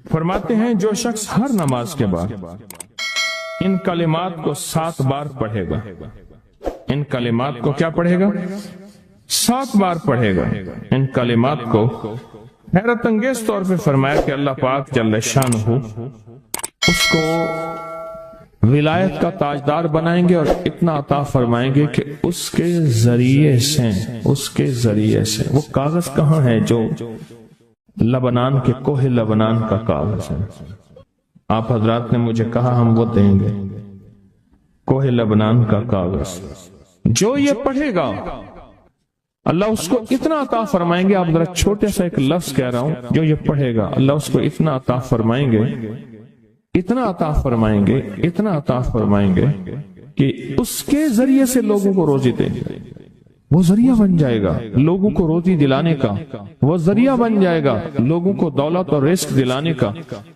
فرماتے ہیں جو شخص ہر نماز کے بعد ان کلمات کو 7 بار پڑھے گا، ان کلمات کو کیا پڑھے گا؟ 7 بار پڑھے گا ان کلمات کو، حیرت انگیز طور پہ فرمایا کہ اللہ پاک جل شانہ اس کو ولایت کا تاجدار بنائیں گے اور اتنا عطا فرمائیں گے کہ اس کے ذریعے سے وہ کاغذ کہاں ہے جو لبنان کے کوہ لبنان کا کاغذ ہے؟ آپ حضرات نے مجھے کہا ہم وہ دیں گے، کوہ لبنان کا کاغذ جو یہ پڑھے گا اللہ اس کو اتنا عطا فرمائیں گے۔ آپ ذرا چھوٹے سا ایک لفظ کہہ رہا ہوں، جو یہ پڑھے گا اللہ اس کو اتنا عطا فرمائیں گے، اتنا عطا فرمائیں گے، اتنا عطا فرمائیں گے کہ اس کے ذریعے سے لوگوں کو روزی دیں گے، وہ ذریعہ بن جائے گا لوگوں کو روزی دلانے کا، وہ ذریعہ بن جائے گا لوگوں کو دولت اور رزق دلانے کا،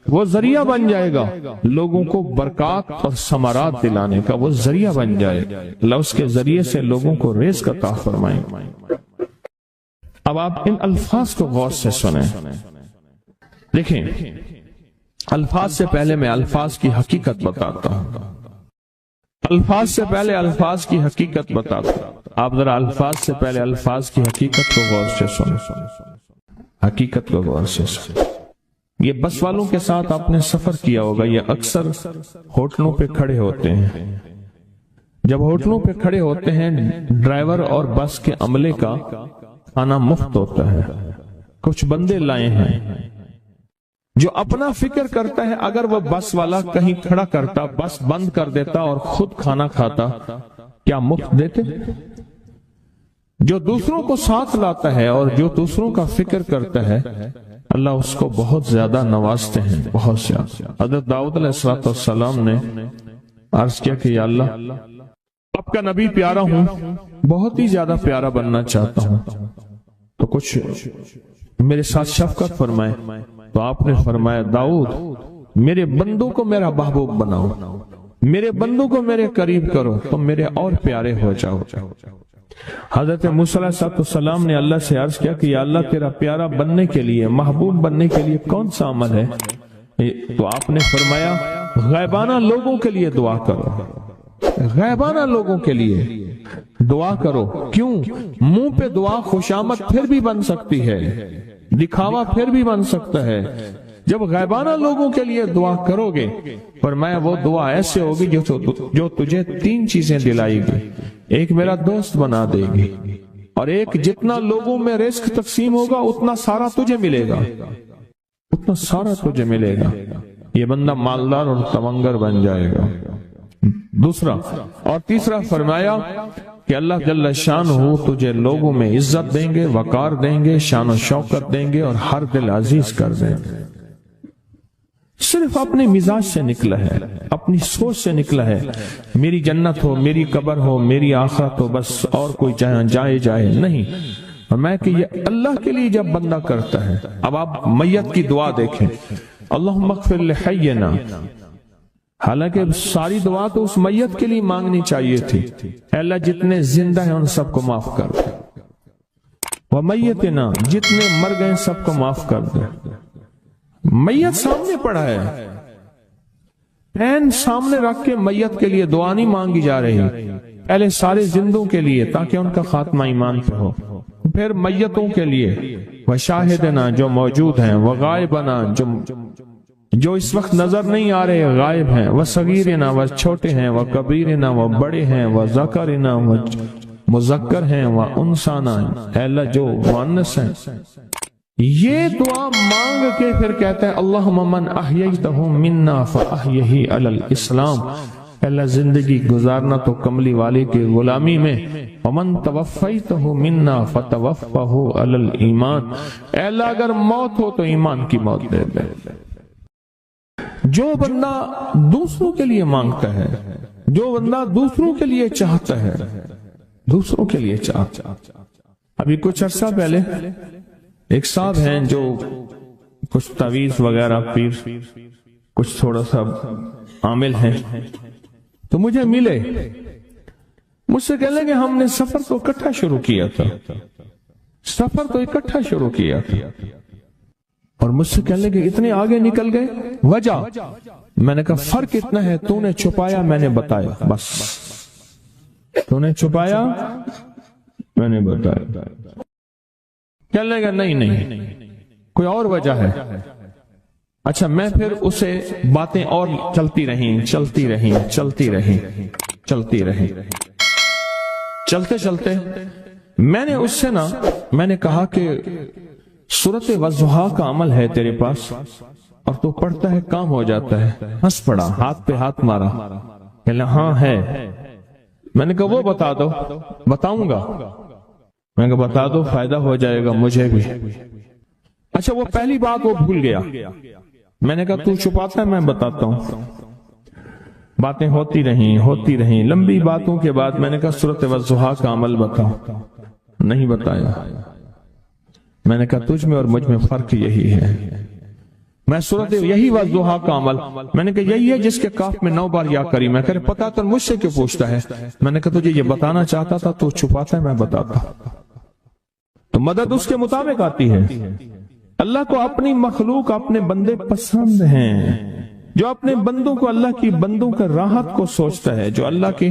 وہ ذریعہ بن جائے گا لوگوں کو برکات اور ثمرات دلانے کا، وہ ذریعہ بن جائے گا اللہ اس کے ذریعے سے لوگوں کو رزق عطا فرمائیں گے۔ اب آپ ان الفاظ کو غور سے سنیں، دیکھیں الفاظ سے پہلے میں الفاظ کی حقیقت بتاتا ہوں، الفاظ سے پہلے الفاظ کی حقیقت بتاتا ہوں۔ آپ ذرا الفاظ سے پہلے الفاظ کی حقیقت کو غور سے سنیں، حقیقت کو غور سے سنیں۔ یہ بس والوں کے ساتھ آپ نے سفر کیا ہوگا، یہ اکثر ہوٹلوں پہ کھڑے ہوتے ہیں، جب ہوٹلوں پہ کھڑے ہوتے ہیں ڈرائیور اور بس کے عملے کا کھانا مفت ہوتا ہے، کچھ بندے لائے ہیں جو اپنا فکر کرتا ہے اگر وہ بس والا کہیں کھڑا کرتا، بس بند کر دیتا اور خود کھانا کھاتا، کیا مفت دیتے؟ جو دوسروں کو ساتھ لاتا ہے اور جو دوسروں کا فکر کرتا ہے اللہ اس کو بہت زیادہ نوازتے ہیں، بہت زیادہ۔ حضرت داؤد علیہ السلام نے عرض کیا کہ یا اللہ آپ کا نبی پیارا ہوں، بہت ہی زیادہ پیارا بننا چاہتا ہوں، تو کچھ میرے ساتھ شفقت فرمائے۔ تو آپ نے فرمایا داؤد میرے بندوں کو میرا محبوب بناؤ، میرے بندوں کو میرے قریب کرو، تم میرے اور پیارے ہو جاؤ۔ حضرت موسیٰ علیہ السلام نے اللہ سے عرض کیا کہ یا اللہ تیرا پیارا بننے کے لیے، محبوب بننے کے لیے کون سا عمل ہے؟ تو آپ نے فرمایا غیبانہ لوگوں کے لیے دعا کرو، غیبانہ لوگوں کے لیے دعا کرو۔ کیوں؟ منہ پہ دعا خوشامد پھر بھی بن سکتی ہے، دکھاوا پھر بھی بن سکتا ہے، جب غیبانہ لوگوں کے لیے دعا کرو گے فرمایا وہ دعا ایسے ہوگی جو تجھے 3 چیزیں دلائے گی، ایک میرا دوست بنا دے گی، اور ایک جتنا لوگوں میں رزق تقسیم ہوگا اتنا سارا تجھے ملے گا، اتنا سارا تجھے ملے گا، یہ بندہ مالدار اور تمنگر بن جائے گا۔ دوسرا اور تیسرا فرمایا کہ اللہ جل شانہ تجھے لوگوں میں عزت دیں گے، وقار دیں گے، شان و شوکت دیں گے اور ہر دل عزیز کر دیں گے۔ صرف اپنے مزاج سے نکلا ہے، اپنی سوچ سے نکلا ہے، میری جنت ہو، میری قبر ہو، میری آخرت ہو، بس اور کوئی جائے نہیں۔ میں کہ یہ اللہ کے لیے جب بندہ کرتا ہے۔ اب آپ میت کی دعا دیکھیں، اللہم اغفر لحینا، حالانکہ ساری دعا تو اس میت کے لیے مانگنی چاہیے تھی، اے اللہ جتنے زندہ ہیں ان سب کو معاف کر دے، ومیتنا جتنے مر گئے سب کو معاف کر دے۔ میت سامنے پڑا ہے، پین سامنے رکھ کے میت کے لیے دعا نہیں مانگی جا رہی، پہلے سارے زندوں کے لیے تاکہ ان کا خاتمہ ایمان پہ ہو، پھر میتوں کے لیے، وشاہدنا جو موجود ہیں، وغائبنا جو اس وقت نظر نہیں آ رہے غائب ہیں، وصغیرنا وہ چھوٹے ہیں، وکبیرنا وہ بڑے ہیں، وذکرنا وہ مذکر ہیں، وانثانا اے اللہ جو مؤنث ہیں۔ یہ دعا مانگ کے پھر کہتا ہے اللہم من احییتہ منا فاحیہ علی الاسلام، اے اللہ زندگی گزارنا تو کملی والے کی غلامی میں، ومن توفیتہ منا فتوفہ علی الایمان، اے اللہ اگر موت ہو تو ایمان کی موت دے دے۔ جو بندہ دوسروں کے لیے مانگتا ہے، جو بندہ دوسروں کے لیے چاہتا ہے، دوسروں کے لیے چاہتا ہے۔ ابھی کچھ عرصہ پہلے ایک صاحب ہیں جو کچھ تعویذ وغیرہ پیر کچھ تھوڑا سا عامل ہیں، تو مجھے ملے، مجھ سے کہنے لگے ہم نے سفر تو اکٹھا شروع کیا تھا، سفر تو اکٹھا شروع کیا تھا، اور مجھ سے کہنے لگے اتنے آگے نکل گئے، وجہ؟ میں نے کہا فرق اتنا ہے، تو نے چھپایا میں نے بتایا، بس تو نے چھپایا میں نے بتایا۔ کہنے لگا نہیں کوئی اور وجہ ہے۔ اچھا میں پھر اسے باتیں اور چلتی رہیں چلتے چلتے میں نے اس سے میں نے کہا کہ سورۃ والضحیٰ کا عمل ہے تیرے پاس اور تو پڑھتا ہے کام ہو جاتا ہے۔ ہنس پڑا، ہاتھ پہ ہاتھ مارا، کہنے ہاں ہے۔ میں نے کہا وہ بتا دو۔ بتاؤں گا؟ میں نے کہا بتا دو، فائدہ ہو جائے گا مجھے بھی۔ اچھا وہ پہلی بات وہ بھول گیا۔ میں نے کہا تو چھپاتا ہے میں بتاتا ہوں۔ باتیں ہوتی رہیں لمبی باتوں کے بعد میں نے کہا سورۃ والضحیٰ کا عمل بتاؤ، نہیں بتایا۔ میں نے کہا تجھ میں اور مجھ میں فرق یہی ہے، میں سورۃ یہی والضحیٰ کا عمل، میں نے کہا یہی ہے جس کے کاف میں 9 بار یا کری۔ میں کہا پتا تو مجھ سے کیوں پوچھتا ہے؟ میں نے کہا تجھے یہ بتانا چاہتا تھا تو چھپاتا ہے میں بتاتا۔ تو مدد اس کے مطابق آتی ہے۔ اللہ کو اپنی مخلوق اپنے بندے پسند ہیں، جو اپنے بندوں کو، اللہ کی بندوں کا راحت کو سوچتا ہے، جو اللہ کے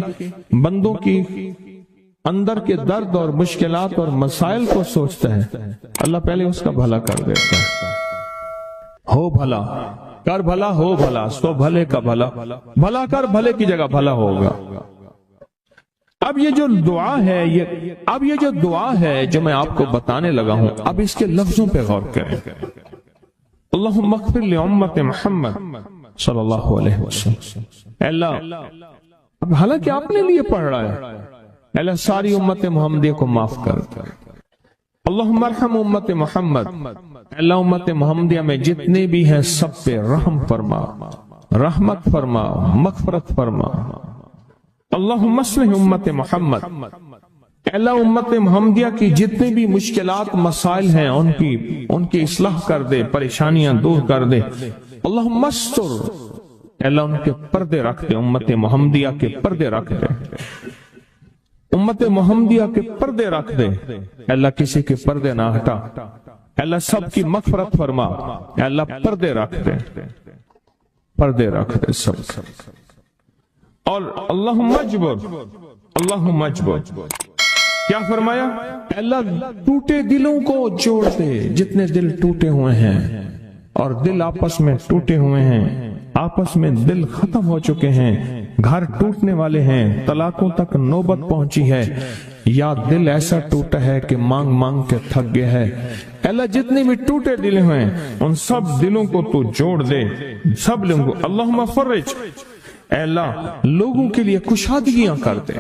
بندوں کی اندر کے درد اور مشکلات اور مسائل کو سوچتا ہے، اللہ پہلے اس کا بھلا کر دیتا ہے۔ ہو بھلا کر بھلا، ہو بھلا سو بھلے کا بھلا، بھلا کر بھلے کی جگہ بھلا ہوگا۔ اب یہ جو دعا ہے جو میں آپ کو بتانے لگا ہوں، اب اس کے لفظوں پہ غور کریں۔ اللہم اغفر لامت محمد صلی اللہ علیہ وسلم۔ اللہ اب حالانکہ آپ نے لیے پڑھ رہا ہے، اللہ ساری امت محمدیہ کو معاف کر۔ اللہم ارحم امت محمد، اللہ امت محمدیہ میں جتنے بھی ہیں سب پہ رحم فرما، رحمت فرما، مغفرت فرما۔ اللہم اصلح امت محمد، اللہ امت محمدیہ کی جتنے بھی مشکلات مسائل ہیں ان کی اصلاح کر دے، پریشانیاں دور کر دے۔ اللہم استر، اللہ ان کے پردے رکھ دے، امت محمدیہ کے پردے رکھ دے، امت محمدیہ کے پردے رکھ دے، اللہ کسی کے پردے نہ ہٹا، اللہ سب کی مغفرت فرما، اللہ پردے رکھ دے، پردے رکھ دے سب۔ اور اللہم اجبر، کیا فرمایا؟ اللہ ٹوٹے دلوں کو جوڑ دے، جتنے دل ٹوٹے ہوئے ہیں اور دل آپس میں ٹوٹے ہوئے ہیں، آپس میں دل ختم ہو چکے ہیں، گھر ٹوٹنے والے ہیں، طلاقوں تک نوبت پہنچی ہے، یا دل ایسا ٹوٹا ہے کہ مانگ مانگ کے تھک گیا ہے، اللہ جتنے بھی ٹوٹے دل ہیں ان سب دلوں کو تو جوڑ دے، سب لوگوں کو۔ اللہم فرج، اے اللہ لوگوں کے لیے کشادگیاں کر دے،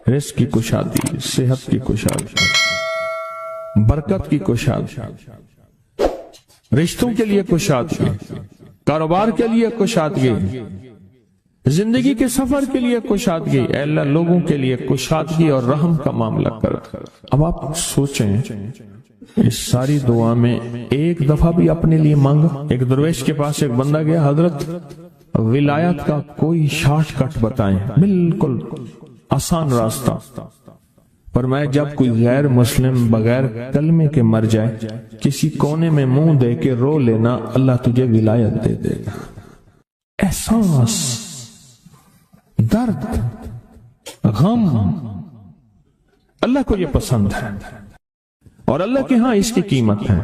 رزق کی کشادگی، صحت کی کشادگی، برکت کی کشادگی، رشتوں کے لیے کشادگی، کاروبار کے لیے کشادگی، زندگی کے سفر کے لیے کشادگی، اے اللہ لوگوں کے لیے کشادگی اور رحم کا معاملہ کر۔ اب آپ سوچیں اس ساری دعا میں ایک دفعہ بھی اپنے لیے مانگا؟ ایک درویش کے پاس ایک بندہ گیا، حضرت ولایت کا کوئی شارٹ کٹ بتائیں، بالکل آسان راستہ۔ فرمایا جب کوئی غیر مسلم بغیر کلمے کے مر جائے، کسی کونے میں منہ دے کے رو لینا، اللہ تجھے ولایت دے دے گا۔ احساس، درد، غم، اللہ کو یہ پسند ہے اور اللہ کے ہاں اس کی قیمت ہے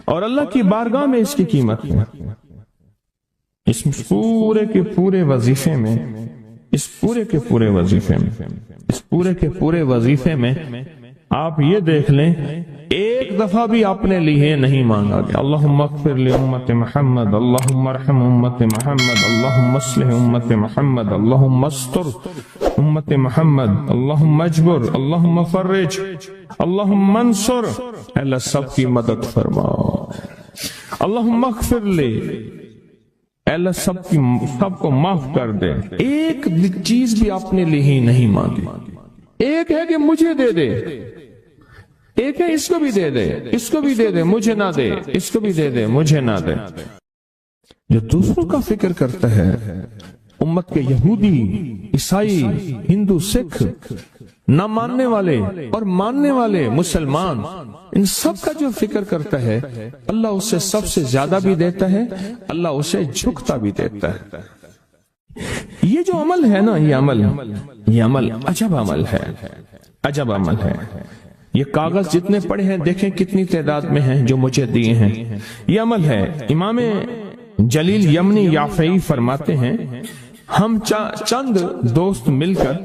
اور اللہ کی بارگاہ میں اس کی قیمت ہے۔ اس پورے کے پورے وظیفے میں آپ یہ دیکھ لیں ایک دفعہ بھی آپ نے لیے نہیں مانگا گیا۔ اللہم اغفر لامت محمد، اللہم ارحم امت محمد، اللہم اصلح امت محمد، اللہم استر امت محمد، اللہم اجبر، اللہم فرج، اللہم منصر، اللہ سب کی مدد فرما۔ اللہم اغفر لے، اللہ سب کو معاف کر دے۔ ایک چیز بھی آپ نے لی ہی نہیں مانگی۔ ایک ہے کہ مجھے دے دے، ایک ہے اس کو بھی دے دے، اس کو بھی دے دے مجھے نہ دے، اس کو بھی دے دے مجھے نہ دے۔ جو دوسروں کا فکر کرتا ہے امت کے یہودی، عیسائی، ہندو، سکھ، نہ ماننے والے اور ماننے والے مسلمان، ان سب کا جو فکر کرتا ہے اللہ اسے سب سے زیادہ بھی دیتا ہے، اللہ اسے جھکتا بھی دیتا ہے۔ یہ جو عمل ہے نا، یہ عمل عجب عمل ہے، عجب عمل ہے۔ یہ کاغذ جتنے پڑے ہیں دیکھیں کتنی تعداد میں ہیں جو مجھے دیے ہیں، یہ عمل ہے۔ امام جلیل یمنی یافعی فرماتے ہیں ہم چند دوست مل کر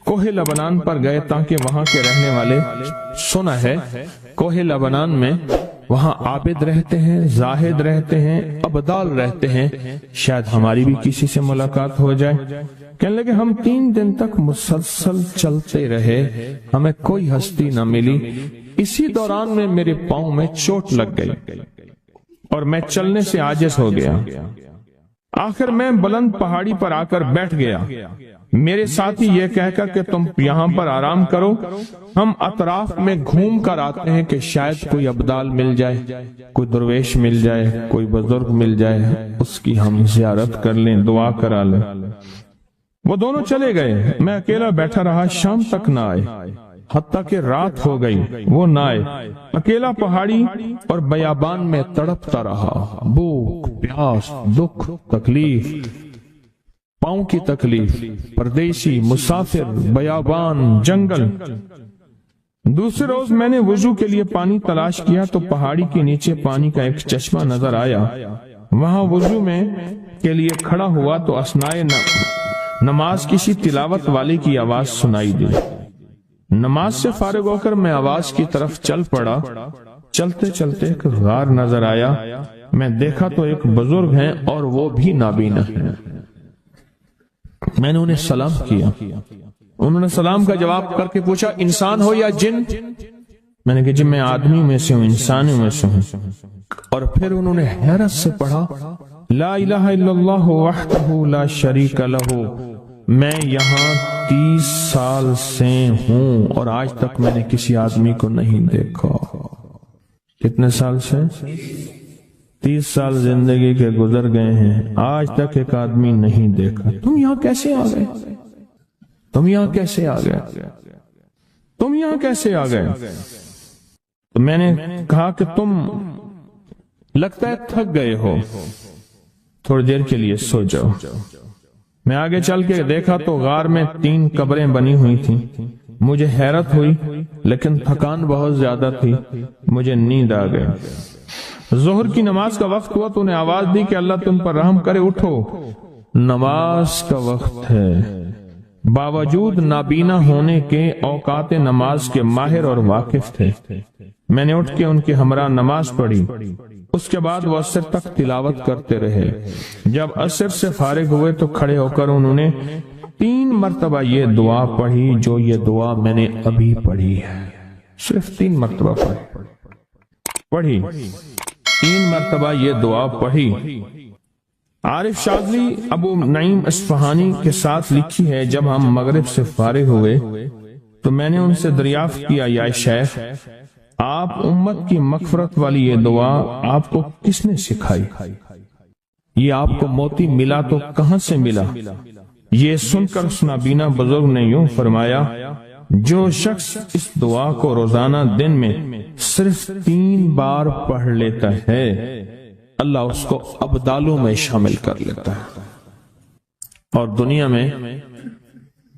کوہ لبنان پر گئے تاکہ وہاں کے رہنے والے، سنا ہے کوہ لبنان میں وہاں عابد رہتے ہیں، زاہد رہتے ہیں، ابدال رہتے ہیں، شاید ہماری بھی کسی سے ملاقات ہو جائے۔ کہنے لگے ہم 3 دن تک مسلسل چلتے رہے، ہمیں کوئی ہستی نہ ملی۔ اسی دوران میں میرے پاؤں میں چوٹ لگ گئی اور میں چلنے سے عاجز ہو گیا۔ آخر میں بلند پہاڑی پر آ کر بیٹھ گیا۔ میرے ساتھی یہ کہہ کر کہ تم یہاں پر آرام کرو، ہم اطراف میں گھوم کر آتے ہیں کہ شاید کوئی ابدال مل جائے، کوئی درویش مل جائے، کوئی بزرگ مل جائے، اس کی ہم زیارت کر لیں، دعا کرا لیں۔ وہ دونوں چلے گئے، میں اکیلا بیٹھا رہا، شام تک نہ آئے، حتیٰ کہ رات ہو گئی وہ نہ آئے۔ اکیلا پہاڑی اور بیابان میں تڑپتا رہا، بھوک، پیاس، دکھ، تکلیف، پاؤں کی تکلیف، پردیسی، مسافر، بیابان، جنگل۔ دوسرے روز میں نے وضو کے لیے پانی تلاش کیا تو پہاڑی کے نیچے پانی کا ایک چشمہ نظر آیا۔ وہاں وضو میں کے لیے کھڑا ہوا تو اثناء نماز کسی تلاوت والے کی آواز سنائی دی۔ نماز سے فارغ ہو کر میں آواز کی طرف چل پڑا۔ چلتے چلتے ایک غار نظر آیا، میں دیکھا تو ایک بزرگ ہیں اور وہ بھی نابینا ہیں۔ میں نے انہیں سلام کیا، انہوں نے سلام کا جواب کر کے پوچھا انسان ہو یا جن؟ میں نے کہا جی میں آدمی میں سے ہوں، انسانی میں سے ہوں۔ اور پھر انہوں نے حیرت سے پڑھا لا الہ الا اللہ وحدہ لا شریک لہ، میں یہاں 30 سال سے ہوں اور آج تک میں نے کسی آدمی کو نہیں دیکھا۔ کتنے سال سے؟ 30 سال زندگی کے گزر گئے ہیں، آج تک ایک آدمی نہیں دیکھا۔ تم یہاں کیسے آ گئے؟ تم یہاں کیسے آ گئے؟ تم یہاں کیسے آ گئے؟ تو میں نے کہا کہ تم لگتا ہے تھک گئے ہو، تھوڑی دیر کے لیے سو جاؤ۔ میں آگے چل کے دیکھا تو غار میں 3 قبریں بنی ہوئی تھیں۔ مجھے حیرت ہوئی لیکن تھکان بہت زیادہ تھی، مجھے نیند آ گئی۔ ظہر کی نماز کا وقت ہوا تو انہیں آواز دی کہ اللہ تم پر رحم کرے، اٹھو نماز کا وقت ہے۔ باوجود نابینا ہونے کے اوقات نماز کے ماہر اور واقف تھے۔ میں نے اٹھ کے ان کے ہمراہ نماز پڑھی، اس کے بعد وہ عصر تک تلاوت کرتے رہے۔ جب عصر سے فارغ ہوئے تو کھڑے ہو کر انہوں نے 3 مرتبہ یہ دعا پڑھی جو یہ دعا میں نے ابھی پڑھی ہے، صرف 3 مرتبہ پڑھی 3 مرتبہ یہ دعا پڑھی۔ عارف شاذلی ابو نعیم اصفہانی کے ساتھ لکھی ہے جب ہم مغرب سے فارغ ہوئے تو میں نے ان سے دریافت کیا یا شیخ آپ امت کی مغفرت والی یہ دعا آپ کو کس نے سکھائی؟ یہ آپ کو موتی ملا تو کہاں سے ملا؟ یہ سن کر اس نابینا بزرگ نے یوں فرمایا جو شخص اس دعا کو روزانہ دن میں صرف 3 بار پڑھ لیتا ہے اللہ اس کو ابدالوں میں شامل کر لیتا ہے۔ اور دنیا میں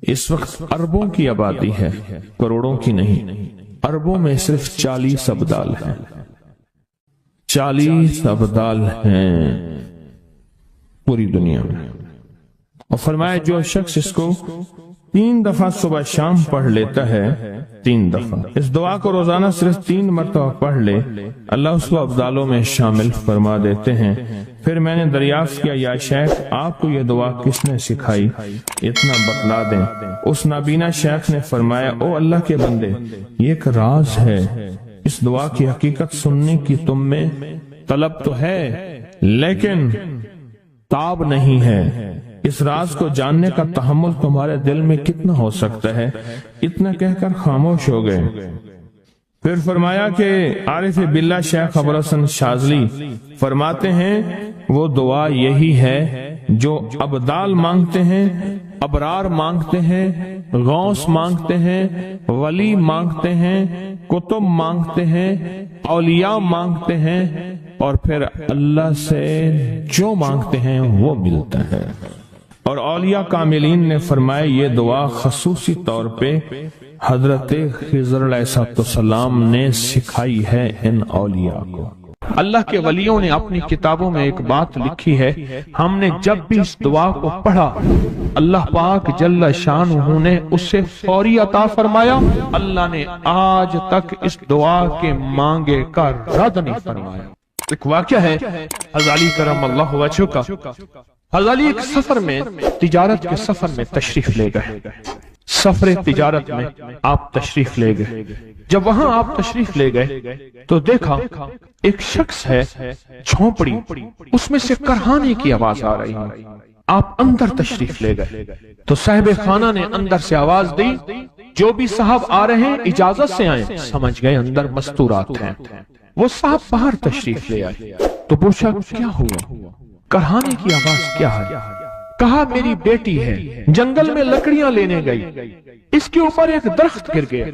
اس وقت اربوں کی آبادی ہے، کروڑوں کی نہیں، اربوں میں صرف 40 ابدال ہیں، 40 ابدال ہیں پوری دنیا میں۔ اور فرمایا جو شخص اس کو 3 دفعہ صبح شام پڑھ لیتا ہے، 3 دفعہ اس دعا کو روزانہ صرف 3 مرتبہ پڑھ لے اللہ اس کو ابدالوں میں شامل فرما دیتے ہیں۔ پھر میں نے دریافت کیا یا شیخ آپ کو یہ دعا کس نے سکھائی؟ اتنا بتلا دیں۔ اس نابینا شیخ نے فرمایا او اللہ کے بندے یہ ایک راز ہے، اس دعا کی حقیقت سننے کی تم میں طلب تو ہے لیکن تاب نہیں ہے، اس راز کو جاننے کا تحمل تمہارے دل میں کتنا ہو سکتا ہے؟ اتنا کہہ کر خاموش ہو گئے۔ پھر فرمایا کہ عارف باللہ شیخ ابو الحسن شاذلی فرماتے ہیں وہ دعا یہی ہے جو ابدال مانگتے ہیں، ابرار مانگتے ہیں، غوث مانگتے ہیں، ولی مانگتے ہیں، کتب مانگتے ہیں، اولیاء مانگتے ہیں، اور پھر اللہ سے جو مانگتے ہیں وہ ملتا ہے۔ اور اولیاء کاملین نے فرمایا یہ دعا خصوصی طور پہ حضرت خضر علیہ السلام نے سکھائی ہے ان اولیاء کو۔ اللہ کے ولیوں نے اپنی کتابوں میں ایک بات لکھی ہے، ہم نے جب بھی اس دعا کو پڑھا اللہ پاک جل شانہ نے اسے فوری عطا فرمایا۔ اللہ نے آج تک اس دعا کے مانگے کا رد نہیں فرمایا۔ ایک واقعہ ہے حضرت علی کرم اللہ وجہہ کا۔ حضرت علی ایک سفر میں، تجارت کے سفر میں تشریف لے گئے، سفر تجارت میں آپ تشریف لے گئے۔ جب وہاں آپ تشریف لے گئے تو دیکھا ایک شخص ہے جھونپڑی، اس میں سے کرہانے کی آواز آ رہی ہے۔ آپ اندر تشریف لے گئے تو صاحب خانہ نے اندر سے آواز دی، جو بھی صاحب آ رہے ہیں اجازت سے آئیں۔ سمجھ گئے اندر مستورات ہیں۔ وہ صاحب باہر تشریف لے آئے تو پوچھا کیا ہوا، کرہانے کی آواز کیا ہے؟ کہا میری بیٹی ہے، جنگل میں لکڑیاں لینے گئی، اس کے اوپر ایک درخت گر گیا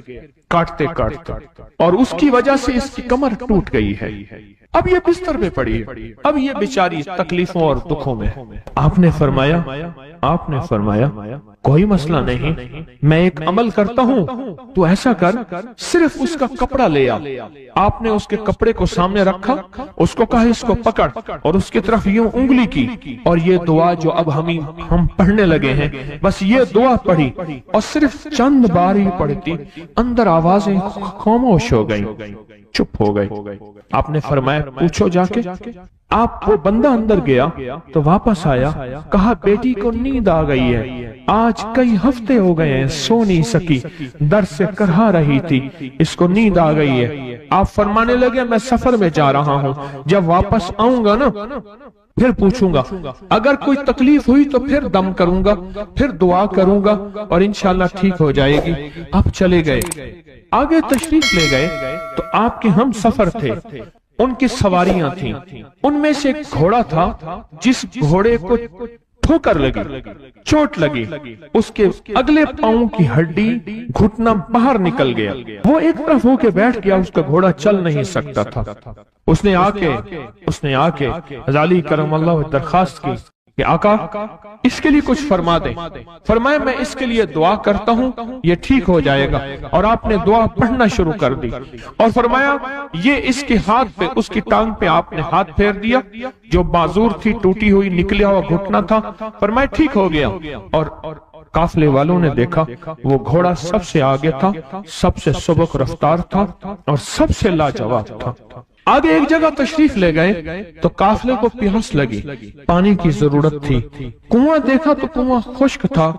کاٹتے کاٹتے، اور اس کی وجہ سے اس کی کمر ٹوٹ گئی ہے، اب یہ بستر پہ پڑی ہے، اب یہ بیچاری تکلیفوں اور دکھوں میں۔ آپ نے فرمایا کوئی مسئلہ نہیں، میں ایک عمل کرتا ہوں، تو ایسا کر صرف اس کا کپڑا لے آ۔ آپ نے اس کے کپڑے کو سامنے رکھا، اس کو کہا اس کو پکڑ، اور اس کی طرف یوں انگلی کی، اور یہ دعا جو اب ہم پڑھنے لگے ہیں، بس یہ دعا پڑھی، اور صرف چند بار ہی پڑھتی اندر آوازیں خاموش ہو گئیں، چپ ہو گئی۔ آپ نے فرمایا پوچھو جا کے۔ آپ وہ بندہ اندر گیا تو واپس آیا، کہا بیٹی کو نیند آ گئی ہے، آج کئی ہفتے ہو گئے ہیں، سو نہیں سکی، درد سے کرہا رہی تھی، اس کو نیند آ گئی ہے۔ آپ فرمانے لگے میں سفر میں جا رہا ہوں، جب واپس آؤں گا نا پھر پوچھوں گا، اگر کوئی تکلیف ہوئی تو پھر دم کروں گا، پھر دعا کروں گا، اور انشاءاللہ ٹھیک ہو جائے گی۔ آپ چلے گئے، آگے تشریف لے گئے تو آپ کے ہم سفر تھے، ان کی سواریاں تھیں، ان میں سے ایک گھوڑا تھا جس گھوڑے کو ٹھوکر لگی، چوٹ لگی، اس کے اگلے پاؤں کی ہڈی گھٹنا باہر نکل گیا، وہ ایک طرف ہو کے بیٹھ گیا، اس کا گھوڑا چل نہیں سکتا تھا۔ اس نے آ کے حضرت علی کرم اللہ درخواست کی کہ آقا اس کے لیے کچھ فرما دیں۔ فرمایا میں اس کے لیے دعا کرتا ہوں، یہ ٹھیک ہو جائے گا، اور آپ نے دعا پڑھنا شروع کر دی، اور فرمایا یہ اس کے ہاتھ پہ، اس کی ٹانگ پہ آپ نے ہاتھ پھیر دیا، جو معذور تھی، ٹوٹی ہوئی نکلیا ہوا گھٹنا تھا، فرمایا ٹھیک ہو گیا۔ اور قافلے والوں نے دیکھا وہ گھوڑا سب سے آگے تھا، سب سے سبک رفتار تھا، اور سب سے لاجواب تھا۔ آگے ایک جگہ تشریف لے گئے تو قافلے کو پیاس لگی، پانی کی ضرورت تھی، کنواں دیکھا تو کنواں خشک تھا۔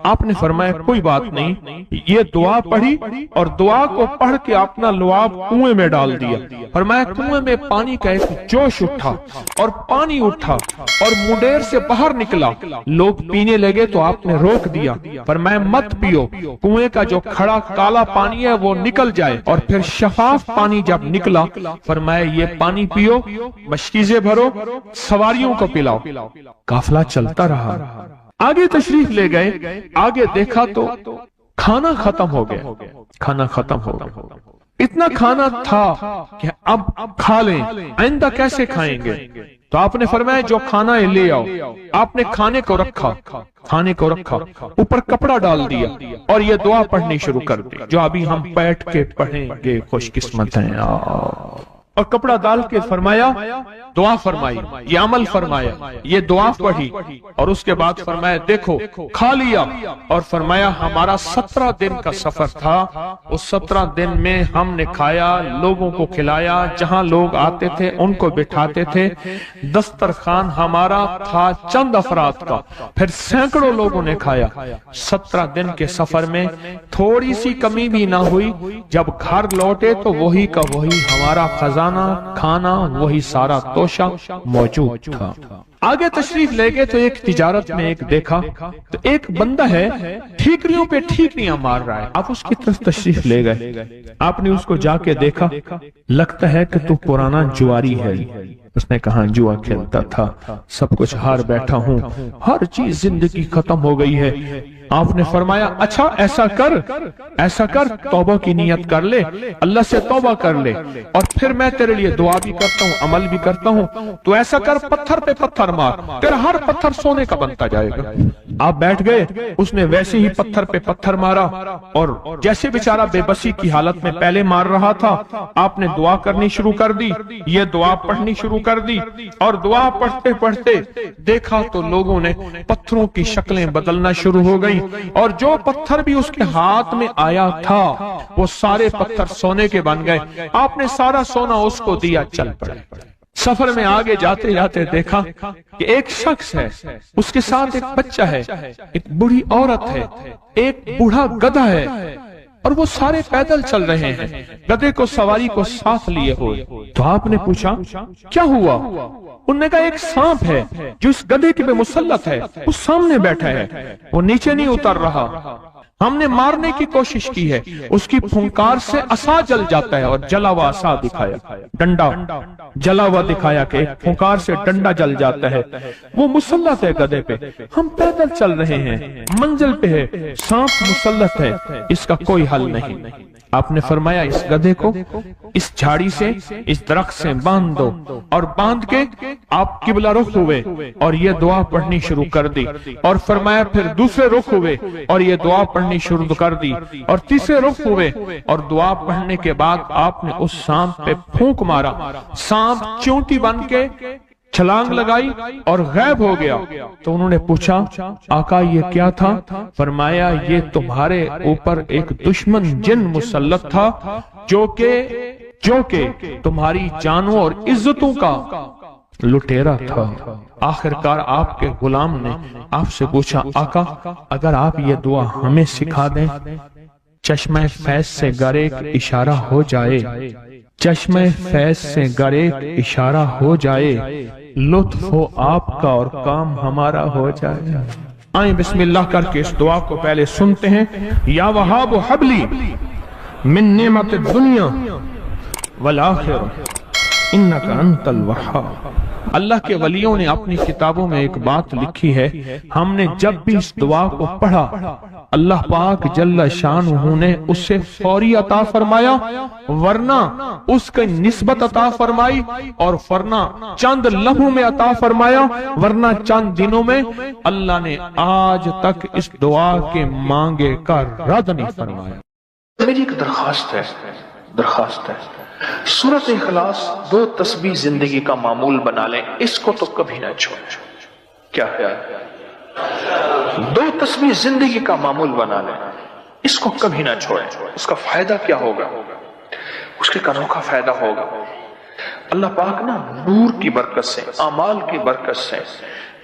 آپ نے فرمایا کوئی بات نہیں، یہ دعا پڑھی، اور دعا کو پڑھ کے اپنا لعاب کنویں میں ڈال دیا۔ فرمایا کنویں میں پانی کا ایک جوش اٹھا، اور پانی اٹھا اور منڈیر سے باہر نکلا، لوگ پینے لگے تو آپ نے روک دیا، فرمایا مت پیو، کنویں کا جو کھڑا کالا پانی ہے وہ نکل جائے، اور پھر شفاف پانی جب نکلا فرمایا یہ پانی پیو، مشکیزیں بھرو، سواریوں کو پلاؤ۔ قافلہ چلتا رہا، آگے تشریف لے گئے، آگے دیکھا تو کھانا ختم ہو گیا، اتنا کھانا تھا کہ اب کھا لیں، آئندہ کیسے کھائیں گے؟ تو آپ نے فرمایا جو کھانا ہے لے آؤ۔ آپ نے کھانے کو رکھا، اوپر کپڑا ڈال دیا، اور یہ دعا پڑھنی شروع کر دی جو ابھی ہم بیٹھ کے پڑھیں گے، خوش قسمت ہیں۔ اور کپڑا ڈال کے فرمایا دعا فرمائی، یہ عمل فرمایا، یہ دعا پڑھی، اور اس کے بعد فرمایا دیکھو کھا لیا، اور فرمایا ہمارا 17 دن کا سفر تھا، اس 17 دن میں ہم نے کھایا، لوگوں کو کھلایا، جہاں لوگ آتے تھے ان کو بٹھاتے تھے، دسترخوان ہمارا تھا چند افراد کا، پھر سینکڑوں لوگوں نے کھایا۔ 17 دن کے سفر میں تھوڑی سی کمی بھی نہ ہوئی، جب گھر لوٹے تو وہی کا وہی ہمارا خزانہ، کھانا وہی سارا توشہ موجود تھا۔ آگے تشریف لے گئے تو ایک تجارت میں ایک دیکھا تو ایک بندہ ہے ٹھیکریوں پہ ٹھیکریاں مار رہا ہے، آپ اس کی طرف تشریف لے گئے، آپ نے اس کو جا کے دیکھا، لگتا ہے کہ تو پرانا جواری ہے، اس نے کہا جوا کھیلتا تھا، سب کچھ ہار بیٹھا ہوں، ہر چیز زندگی ختم ہو گئی ہے۔ آپ نے فرمایا اچھا ایسا کر توبہ کی نیت کر لے، اللہ سے توبہ کر لے، اور پھر میں تیرے لیے دعا بھی کرتا ہوں، عمل بھی کرتا ہوں۔ تو ایسا کر، پتھر پہ پتھر مار، تیرا ہر پتھر سونے کا بنتا جائے گا۔ آپ بیٹھ گئے، اس نے ویسے ہی پتھر پہ پتھر مارا، اور جیسے بیچارہ بے بسی کی حالت میں پہلے مار رہا تھا، آپ نے دعا کرنی شروع کر دی، یہ دعا پڑھنی شروع کر دی، اور دعا پڑھتے پڑھتے دیکھا تو لوگوں نے پتھروں کی شکلیں بدلنا شروع ہو گئی، اور جو پتھر بھی اس کے ہاتھ میں آیا تھا وہ سارے پتھر سونے کے بن گئے۔ آپ نے سارا سونا اس کو دیا، چل پڑے۔ سفر میں آگے جاتے جاتے دیکھا کہ ایک شخص ہے، اس کے ساتھ ایک بچہ ہے، ایک بوڑھی عورت ہے، ایک بوڑھا گدھا ہے، اور وہ سارے پیدل چل رہے ہیں، گدھے کو سواری کو ساتھ لیے ہوئے۔ تو آپ نے پوچھا کیا ہوا؟ انہوں نے کہا ایک سانپ ہے جو اس گدھے کے پہ مسلط ہے، وہ سامنے بیٹھا ہے، وہ نیچے نہیں اتر رہا، ہم نے مارنے کی کوشش کی ہے، اس کی پھنکار سے عصا جل جاتا ہے، اور جلا ہوا عصا دکھایا، ڈنڈا جلا ہوا دکھایا کہ ایک پھنکار سے ڈنڈا جل جاتا ہے، وہ مسلط ہے گدھے پہ، ہم پیدل چل رہے ہیں، منزل پہ ہے، سانپ مسلط ہے، اس کا کوئی حل نہیں۔ آپ نے فرمایا اس گدھے کو اس جھاڑی سے، اس درخت سے باندھ دو، اور باندھ کے آپ قبلہ رخ ہوئے اور یہ دعا پڑھنی شروع کر دی، اور فرمایا پھر دوسرے رخ ہوئے اور یہ دعا پڑھنی شروع کر دی، اور تیسرے رخ ہوئے، اور دعا پڑھنے کے بعد آپ نے اس سانپ پہ پھونک مارا، سانپ چونٹی بن کے چھلانگ لگائی اور غائب ہو گیا۔ تو انہوں نے پوچھا آقا یہ کیا تھا؟ فرمایا یہ تمہارے اوپر ایک دشمن جن مسلط تھا جو کہ تمہاری جانوں اور عزتوں کا لٹیرا تھا۔ آخرکار آپ کے غلام نے آپ سے پوچھا آقا اگر آپ یہ دعا ہمیں سکھا دیں، چشمہ فیض سے گر ایک اشارہ ہو جائے، چشمہ فیض سے گر ایک اشارہ ہو جائے، لطف ہو آپ کا اور کام ہمارا ہو جائے۔ آئیں بسم اللہ کر کے اس دعا کو پہلے سنتے ہیں۔ یا وہاب حبلی من نعمت الدنیا والآخرہ انک انت الوہاب۔ اللہ کے ولیوں نے اپنی کتابوں میں ایک بات لکھی ہے، ہم نے جب بھی اس دعا کو پڑھا اللہ پاک جل شانہ نے اسے فوری عطا فرمایا، ورنہ اس کی نسبت عطا فرمائی، اور ورنہ چند لمحوں میں عطا فرمایا، ورنہ چند دنوں میں۔ اللہ نے آج تک اس دعا کے مانگے کا رد نہیں فرمایا۔ میری ایک درخواست ہے سورۃ اخلاص 2 تسبیح زندگی کا معمول بنا لیں، اس کو تو کبھی نہ چھوڑیں۔ کیا خیال ہے؟ 2 تسبیح زندگی کا معمول بنا لیں، اس کو کبھی نہ چھوڑیں۔ اس کا فائدہ کیا ہوگا؟ اس کے انوکھا فائدہ ہوگا۔ اللہ پاک نا نور کی برکت سے، اعمال کی برکت سے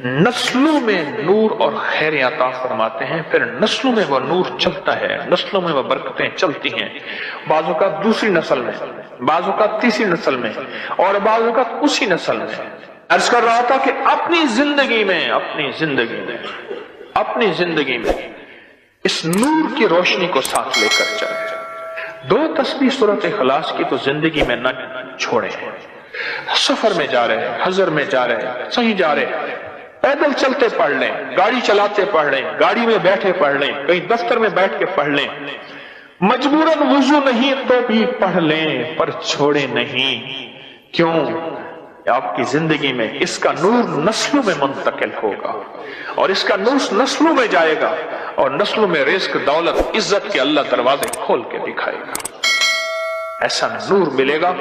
نسلوں میں نور اور خیر عطا فرماتے ہیں، پھر نسلوں میں وہ نور چلتا ہے، نسلوں میں وہ برکتیں چلتی ہیں، بعض اوقات دوسری نسل میں، بعض اوقات تیسری نسل میں، اور بعض اوقات اسی نسل میں۔ عرض کر رہا تھا کہ اپنی زندگی میں اس نور کی روشنی کو ساتھ لے کر چلے۔ 2 تسبیح سورۃ اخلاص کی تو زندگی میں نہ چھوڑیں۔ سفر میں جا رہے ہیں، حضر میں جا رہے ہیں، صحیح جا رہے ہیں، پیدل چلتے پڑھ لیں، گاڑی چلاتے پڑھ لیں، گاڑی میں بیٹھے پڑھ لیں، کہیں دفتر میں بیٹھ کے پڑھ لیں، مجبوراً وضو نہیں تو بھی پڑھ لیں، پر چھوڑے نہیں۔ کیوں؟ آپ کی زندگی میں اس کا نور نسلوں میں منتقل ہوگا، اور اس کا نور نسلوں میں جائے گا، اور نسلوں میں رزق، دولت، عزت کے اللہ دروازے کھول کے دکھائے گا۔ ایسا نور ملے گا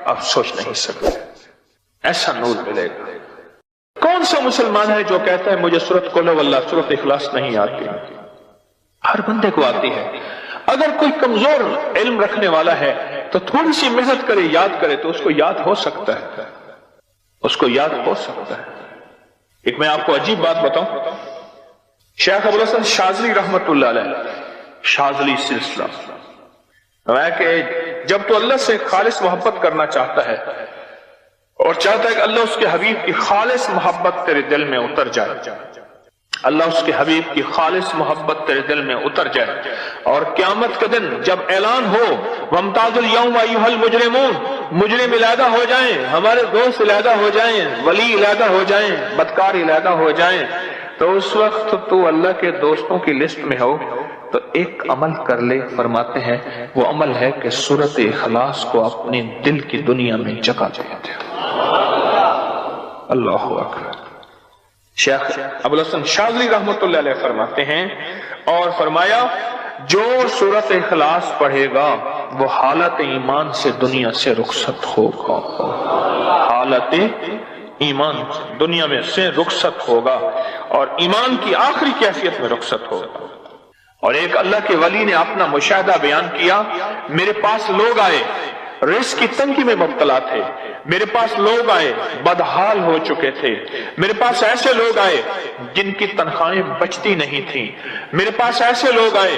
آپ سوچ نہیں سکتے، ایسا نور ملے گا۔ کون سا مسلمان ہے جو کہتا ہے مجھے سورۃ قل ہو اللہ، سورۃ اخلاص نہیں آتی؟ ہر بندے کو آتی ہے۔ اگر کوئی کمزور علم رکھنے والا ہے تو تھوڑی سی محنت کرے، یاد کرے تو اس کو یاد ہو سکتا ہے، اس کو یاد ہو سکتا ہے۔ ایک میں آپ کو عجیب بات بتاؤں، شیخ ابوالحسن شاذلی رحمت اللہ علیہ، شاذلی سلسلہ، میں کہ جب تو اللہ سے خالص محبت کرنا چاہتا ہے اور چاہتا ہے کہ اللہ اس کے حبیب کی خالص محبت تیرے دل میں اتر جائے، اللہ اس کے حبیب کی خالص محبت تیرے دل میں اتر جائے، اور قیامت کے دن جب اعلان ہو وَامْتَازُ الْيَوْمَ أَيُّهَا الْمُجْرِمُونَ، مجرم علیحدہ ہو جائیں، ہمارے دوست علیحدہ ہو جائیں، ولی علیحدہ ہو جائیں، بدکار علیحدہ ہو جائیں، تو اس وقت تو اللہ کے دوستوں کی لسٹ میں ہو تو ایک عمل کر لے۔ فرماتے ہیں وہ عمل ہے کہ سورۃ اخلاص کو اپنے دل کی دنیا میں جگہ دے دے۔ اللہ اکبر۔ شیخ ابوالحسن شاذلی رحمۃ اللہ علیہ فرماتے ہیں، اور فرمایا جو سورۃ اخلاص پڑھے گا وہ حالت ایمان سے دنیا سے رخصت ہوگا، حالت ایمان دنیا میں سے رخصت ہوگا اور ایمان کی آخری کیفیت میں رخصت ہوگا۔ اور ایک اللہ کے ولی نے اپنا مشاہدہ بیان کیا، میرے پاس لوگ آئے رزق کی تنگی میں مبتلا تھے، میرے پاس لوگ آئے بدحال ہو چکے تھے، میرے پاس ایسے لوگ آئے جن کی تنخواہیں بچتی نہیں تھیں، میرے پاس ایسے لوگ آئے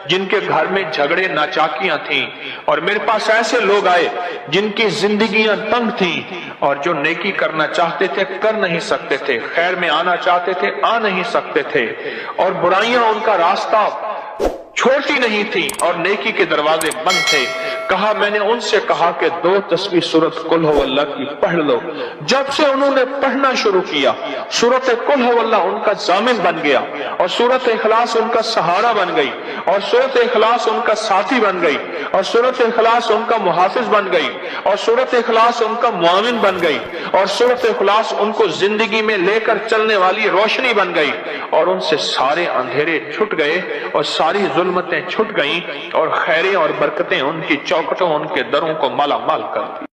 جن کے گھر میں جھگڑے ناچاکیاں تھیں، اور میرے پاس ایسے لوگ آئے جن کی زندگیاں تنگ تھیں اور جو نیکی کرنا چاہتے تھے کر نہیں سکتے تھے، خیر میں آنا چاہتے تھے آ نہیں سکتے تھے، اور برائیاں ان کا راستہ چھوڑتی نہیں تھی اور نیکی کے دروازے بند تھے۔ کہا میں نے ان سے کہا کہ 2 تسبیح سورۃ قل ہو اللہ کی پڑھ لو۔ جب سے انہوں نے پڑھنا شروع کیا سورۃ قل ہو اللہ ان کا ضامن بن گیا، اور سورۃ اخلاص ان کا سہارا بن گئی، اور سورۃ اخلاص ان کا ساتھی بن گئی، اور سورۃ اخلاص ان کا محافظ بن گئی، اور سورۃ اخلاص ان کا معاون بن گئی، اور سورۃ اخلاص ان کو زندگی میں لے کر چلنے والی روشنی بن گئی، اور ان سے سارے اندھیرے چھٹ گئے اور ساری ظلمتیں چھٹ گئیں، اور خیریں اور برکتیں ان کی چوکھٹوں ان کے دروں کو مالا مال کر دی۔